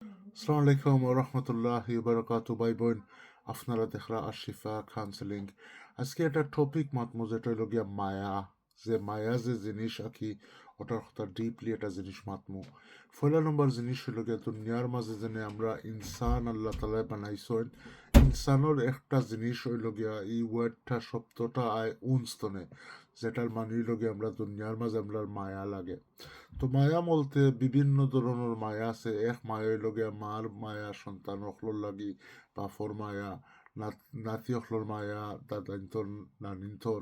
আসসালামু আলাইকুম ওয়া রাহমাতুল্লাহি ওয়া বারাকাতুহু ভাই বোন, আপনারা দেখরা আশিফা কাউন্সেলিং। আজকে একটা টপিক মাতমু যেটা হইল গিয়া মায়া। যে মায়া যে জিনিস আকি ওটার কথা ডিপলি একটা জিনিস মাতমু। পয়লা নম্বর জিনিস হইল গিয়া দুনিয়ার মাঝে যেনে আমরা ইনসান আল্লাহ তাআলা বানাইছেন। ইনসানের একটা জিনিস হইল গিয়া এই ওয়ার্ডটা শব্দটা আয় উনস্তনে, যেটার মানে হইল গিয়া আমরা দুনিয়ার মাঝে আমরা মায়া লাগে। তো মায়া বলতে বিভিন্ন ধরনের মায়া আছে। এক মায়া হইল গিয়া মার মায়া সন্তান অখলর লাগি, বাপর মায়া, নাতি অখলর মায়া, দাদাইন্তর নানিন্তর,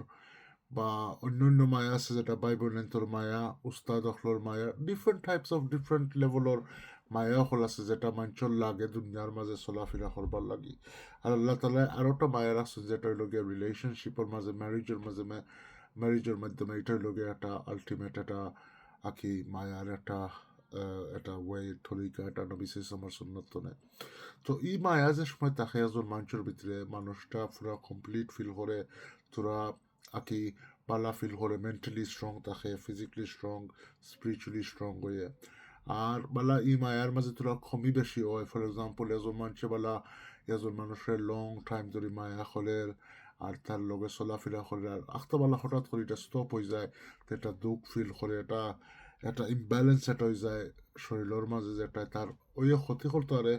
বা অন্যান্য মায়া আছে যেটা ভাই বোনেন্তর মায়া, উস্তাদ অখলর মায়া, ডিফারেন্ট টাইপস অফ ডিফারেন্ট লেভেলর মায়া অকল আছে যেটা মানুষের লাগে দুনিয়ার মাঝে চলাফেরা করবার লাগি। আর আল্লাহ তালা আরো একটা মায়া রাখছে যেটা হইল গিয়া রিলেশনশিপের মাঝে, ম্যারেজের মাঝে, ম্যারেজের মাধ্যমে। এটা হইল গিয়া একটা আলটিমেট একটা আকি মায়ার একটা ওয়ে তরিকা, একটা নবী আমার সুন্নত নেয়। তো এই মায়া যে সময় তাকে একজন মানুষের ভিতরে মানুষটা পুরা কমপ্লিট ফিল করে, তোরা আকি বালা ফিল করে, মেন্টালি স্ট্রং থাকে, ফিজিক্যালি স্ট্রং, স্পিরিচুয়ালি স্ট্রং হয়ে। আর বালা ই মায়ার মাঝে তোরা কমই বেশি হয়। ফর এক্সাম্পল এজন মানুষে বালা এজন মানুষের লং টাইম ধরে মায়া হলের আর তার লগে চলাফেরা করে, আর আখতাবালা হঠাৎ করে এটা স্টপ হয়ে যায়, তো এটা দুঃখ ফিল করে, এটা একটা ইমব্যালেন্স এটা হয়ে যায় শরীরের মাঝে, যেটা তার ওই ক্ষতি করতে পারে,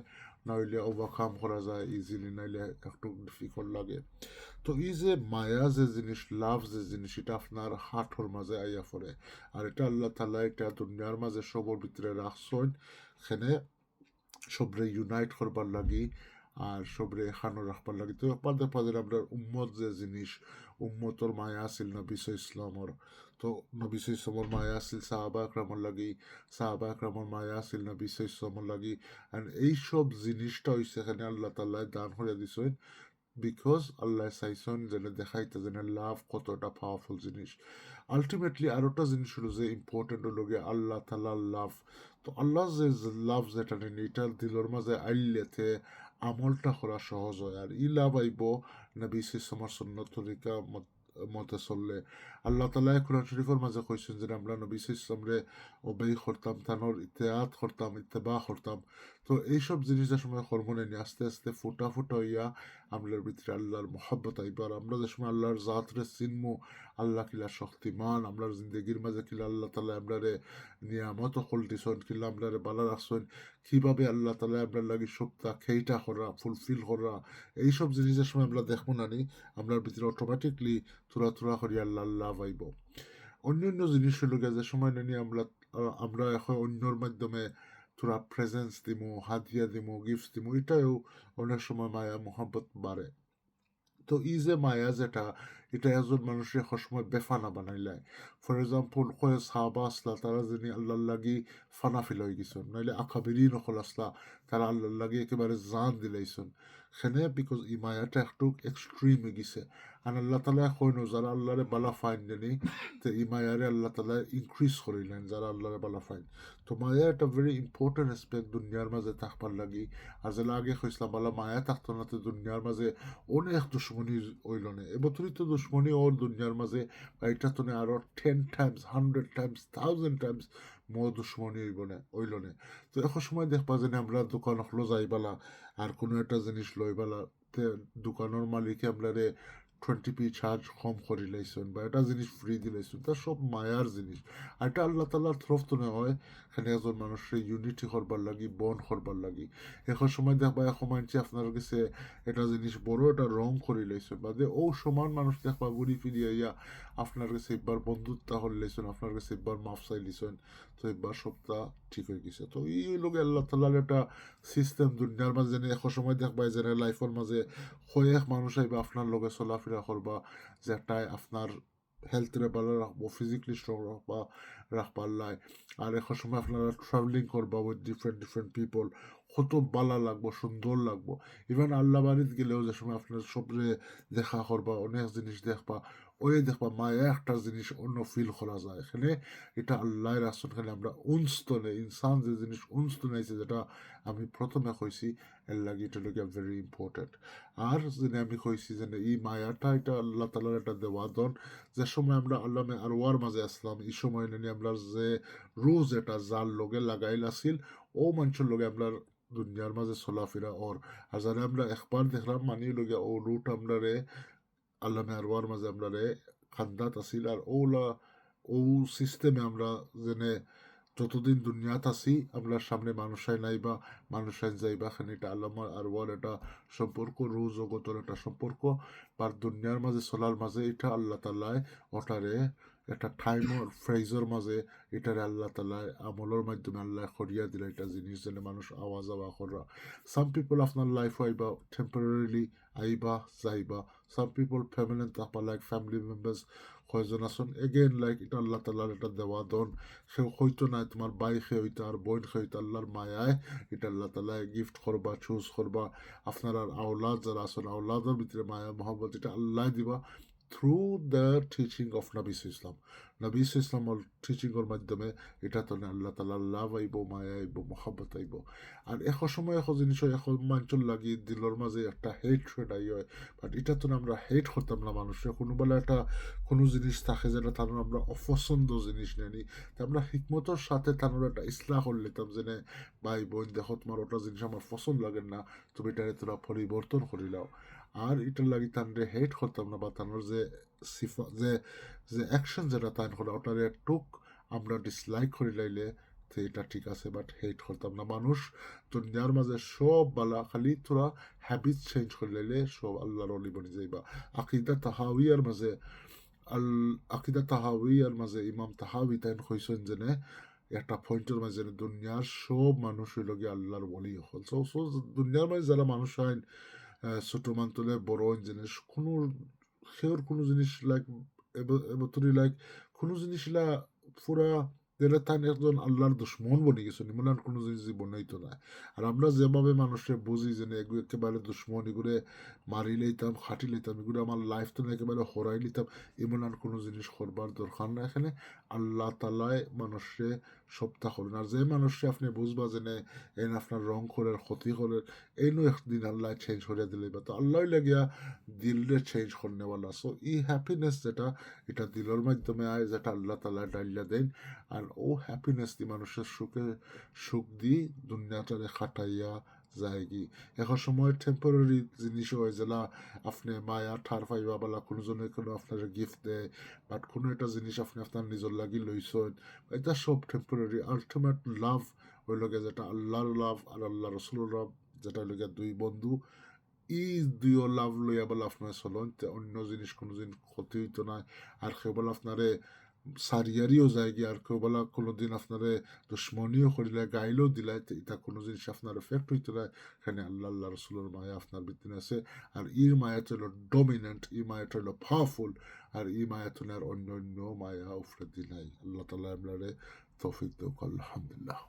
নইলে ওভারকাম করা যায় ইজিলি, নাইলে একটু ডিফিকাল্ট লাগে। তো এই যে মায়া যে জিনিস, লাভ যে জিনিস, এটা আপনার হার্টর মাঝে আইয়া পড়ে। আর এটা আল্লাহ তালা এটা দুনিয়ার মাঝে সবর ভিতরে রাখছেন, এখানে সবরে ইউনাইট করবার লাগি আর সবরে এখানো রাখবার লাগি। তো পাদে পাদে আপনার উম্মত যে জিনিস, উম্মতর মায়া আছিল নবী ইসলামর। তো নবী ইসলামর মায়া আছিল সাহাবা একরামর লাগি, সাহাবা একরামর মায়া আছিল নবী ইসলামর লাগি। অ্যান্ড এইসব জিনিসটা হইছে এখানে আল্লাহ তাল্লাহ দান করে দিছেন, বিকজ আল্লাহ চাইছেন যেন দেখাইতে যেন লাভ কতটা পাওয়ারফুল জিনিস। আলটিমেটলি আরোটা জিনিস হলো যে ইম্পর্টেন্ট হলো গিয়ে আল্লাহ তালার লাভ। তো আল্লাহ যে লাভ যেটা নেন এটা দিলর মাঝে আইলেতে আমলটা করা সহজ হয়। আর ই লাভ আইব নবী সিসমার সুন্নত তরিকা মতে চললে। আল্লাহ তালা কোরআন শরীফের মাঝে কইছেন যে আমরা নবী ইসলামরে ওবেই করতাম, তানোর ইতিহাদ করতাম, ইত্তেবা করতাম। তো এইসব জিনিসের সময় হরমোনে নিয়ে আস্তে আস্তে ফুটা ফুটা হইয়া আমরার ভিতরে আল্লাহর মহব্বত আইবার। আমরা যে সময় আল্লাহর জাতরে চিনমু, আল্লাহ কিলা শক্তিমান, আমরার জিন্দগির মাঝে কিলা আল্লাহ তালা আমরারে নিয়ামত কল দিছেন, কিলা আমরারে বালা রাখছেন, কিভাবে আল্লাহ তালা আপনার লাগি সপ্তাহ খেইটা করা, ফুলফিল করা, এইসব জিনিসের সময় আমরা দেখবো নানি আমরার ভিতরে অটোমেটিকলি তুরা তুরা করি আল্লাহ আল্লাহ পাইব। অন্যান্য জিনিস হলো যে সময় নানি আমরা এখন অন্যর মাধ্যমে তোরা প্রেজেন্স দিমু, হাদিয়া দিমু, গিফট দিমু, এটাও অনেক সময় মায়া মোহাম্মত বাড়ে। তো এই যে মায়া যেটা, এটা একজন মানুষের সময় বেফানা বানাইলায়। ফর এক্সাম্পল কয়ে সাহাবা আসলা তারা যিনি আল্লাহ লাগি ফানা ফিল হয়ে গেছেন, নইলে আকাবিরি নকল আসলা তারা আল্লাহ লাগি একেবারে জান দিলাইছেন। সেনে বিকজ ই মায়াটা একটু এক্সট্রিম হয়ে গেছে। আর আল্লাহ তালা কইনো যারা আল্লাহরে বালা ফাইন দেনি, তো ই মায়ারে আল্লাহ তালা ইনক্রিজ করিলেন যারা আল্লাহরে বালা ফাইন। তো মায়া একটা ভেরি ইম্পর্টেন্ট অ্যাসপেক্ট দুনিয়ার মাঝে থাকবার লাগি। আর যেটা আগে কইসলাম বালা মায়া থাকতো না তো দুনিয়ার মাঝে অনেক দুশ্মনী হইল না। এবছরই তো দুশ্মনী ওর দুনিয়ার মাঝে, এটা তো আরো 10 টাইমস, 100 টাইমস, 1000 টাইমস দুশ্মনী হইল না। তো এখন সময় দেখবা যে আমরা দোকান হলো যাইবালা আর কোনো একটা জিনিস লইবালা, তে দোকানের মালিকে আপনারে 20p চার্জ কম করে লাইছেন বা এটা জিনিস ফ্রি দিলাইছেন, তা সব মায়ার জিনিস। আর এটা আল্লাহ তাল্লাহ তরফ তো না হয়, এখানে একজন মানুষের ইউনিটি করবার লাগি, বন করবার লাগি। এখন সময় দেখবা এখন মানছি আপনার কাছে এটা জিনিস বড় এটা রং করে লাইছে বাদে ও সমান মানুষ দেখবা ঘুরি ফিরিয়ে ইয়া আপনার কাছে একবার বন্ধুত্ব হল লাইছেন, আপনার কাছে একবার মাফ চাই লিছেন, তো একবার সপ্তাহ ঠিক হয়ে গেছে। তো এই লোক আল্লাহ তাল্লার একটা সিস্টেম দুনিয়ার মাঝে যেন এখন সময় দেখবা যেন লাইফের মাঝে কয়েক মানুষ আইবা আপনার লগে চলাফেরা করবা, যেটাই আপনার হেলথরে ভালো রাখবো, ফিজিক্যালি স্ট্রং রাখবার লাই। আর এখন সময় আপনারা ট্রাভেলিং করবা উইথ ডিফারেন্ট ডিফারেন্ট পিপল, কত বালা লাগবো, সুন্দর লাগবো। ইভেন আল্লাহ বাড়িতে গেলেও যে সময় আপনার সবরে দেখা করবা, অনেক জিনিস দেখবা, ওই দেখবা মায়া একটা জিনিস অন্য ফিল করা যায় এখানে। এটা আল্লাহর আসন, খালি আমরা উনস্তনে ইনসান যে জিনিস উনস্তনাইছে, যেটা আমি প্রথমে কইছি, এর লাগে এটা লোক ভেরি ইম্পর্টেন্ট। আর যেন আমি কইছি যে এই মায়াটা এটা আল্লাহ তালার একটা দেওয়াদন। যে সময় আমরা আল্লাহ আর ওয়ার মাঝে আসলাম, এই সময় নেই আমরা যে রোজ এটা যার লগে লাগাইল আসিল, ও মানুষের লগে আমরা দুনিয়ার মাঝে চলাফেরা ওর আর যারা আমরা একবার দেখলাম মানিয়ে লগিয়া ও রুট আমরা রে আল্লাহ মেহরবার মাঝে আমরা রে খান্দাত আসিল আর ওলা ও সিস্টেমে আমরা যেনে যতদিন দুনিয়াত আছি আমরা সামনে মানুষাই নাই বা মানুষাই যাইবা খানি এটা আল্লামার আরওয়ার এটা সম্পর্ক রু জগতের একটা সম্পর্ক বা দুনিয়ার মাঝে চলার মাঝে এটা আল্লাহ তালায় ওটারে একটা টাইমর ফ্রেজের মাঝে এটারে আল্লাহ তালায় আমলের মাধ্যমে আল্লাহ করিয়া দিলে এটা জিনিস যেন মানুষ আওয়া যাওয়া করা সাম পিপল আপনার লাইফ আইবা টেম্পোরারিলি আইবা যাইবা সাম পিপল ফ্যামিলি তাপা লাইক ফ্যামিলি মেম্বার্স কয়জন আসুন এগেন লাইক এটা আল্লাহ তালার এটা দেওয়া দন সে হইতো না তোমার বাই খে হইতো আর বোন খে হইতো আল্লাহর মায়ায় এটা আল্লাহ তালায় গিফট করবা চুজ করবা আপনার আর আওলাদ যারা আসুন আওলাদের ভিতরে মায়া মোহাম্মদ এটা আল্লাহ দিবা থ্রু দ্য টিচিং অফ নবিস ইসলাম নবিস ইসলামর টিচিংয়ের মাধ্যমে এটা তো আল্লাহ তালা লাভ আইব মায়া আইব মহাব্বত আইব আর এশ সময় এশ জিনিস হয় এশ মাঞ্চল লাগি দিলর মাঝে একটা হেট শেড আই হয় বাট এটা তো আমরা হেট করতাম না মানুষের কোনোবেলা একটা কোনো জিনিস থাকে যেটা তার আমরা অপছন্দ জিনিস নেনি তা আমরা হিকমতর সাথে তার একটা ইসলাহ করে নিতাম যে ভাই বোন দেখো তোমার ওটা জিনিস আমার পছন্দ লাগে না তুমি এটারে তোরা পরিবর্তন করিলাও আর এটার লাগি তানরে হেট করতাম না বা তানোর যে সিফা যে যে অ্যাকশন যেটা তান করে ওটারে টুক আমরা ডিসলাইক করে লাইলে তো এটা ঠিক আছে বাট হেট করতাম না মানুষ দুনিয়ার মাঝে সব বালা খালি তোরা হ্যাবিট চেঞ্জ করে লাইলে সব আল্লাহর অলি বনি যাইবা আকিদা তাহাউইয়ার মাঝে আকিদা তাহাউইয়ার মাঝে ইমাম তাহাউই তাইন কইছেন যেনে একটা পয়েন্টের মাঝে দুনিয়ার সব মানুষ হইল গিয়ে আল্লাহর ওলি হল সো দুনিয়ার মাঝে যারা মানুষ হয় ছোট মান্তলে বড় জিনিস কোনো সেওর কোনো জিনিস লাইক এবতরি লাইক কোনো জিনিস পুরা দিলে তাই একজন আল্লাহর দুশ্মন বনে গেছে নিমন কোনো জিনিস বনাইতো না আর আমরা যেভাবে মানুষের বুঝি যে এগুলো একেবারে দুশ্মন এগুলো মারি লইতাম খাটি লইতাম এগুলো আমার লাইফ তো একেবারে হরাই লিতাম এমন আর কোনো জিনিস করবার দরকার না এখানে আল্লাহ তালায় মানুষে সপ্তাহ করেন আর যে মানুষে আপনি বুঝবা যে এন আপনার রং করেন ক্ষতি করেন এই নো একদিন আল্লাহ চেঞ্জ করে দিলে বা তো আল্লাহ লাগিয়া দিলরে চেঞ্জ করনেওয়ালা সো ই হ্যাপিনেস যেটা এটা দিলের মাধ্যমে আয় যেটা আল্লাহ তালা ডাইলা দেন আর ও হ্যাপিনেস দি মানুষের সুখ দি দুনিয়াটারে খাটাইয়া যায় কি এখন সময় টেম্পোরারি জিনিস হয় যেলা আপনি মায়া ঠার পাইবা বলা কোনোজনে কোনো আপনার গিফট দেয় বাট কোনো একটা জিনিস আপনি আপনার নিজের লাগি লইছেন এটা সব টেম্পোরারি আলটিমেট লাভ ওই লগে যেটা আল্লাহর লাভ আর আল্লাহ রসুলের লাভ যেটা লগে দুই বন্ধু ই দুইও লাভ লইয়া বলে আপনার চলন অন্য জিনিস কোনো দিন ক্ষতি হইতো না আর কেবল আপনারে সারিয়ারিও যায় গিয়ে আর কেবল কোনোদিন আপনারে দুশ্মনীও করিলে গাইলেও দিলাই এটা কোনো জিনিস আপনার এফেক্ট হইতো না এখানে আল্লাহ আল্লাহ রসুলের মায়া আপনার ভিতরে আছে আর ইর মায়াটা হলো ডমিনেন্ট ই মায়াটা হলো পাওয়ারফুল আর ই মায়াটা আর অন্য অন্য মায়া উফরে দিলাই আল্লাহ তালা আপনারে তৌফিক দেখ আলহামদুলিল্লাহ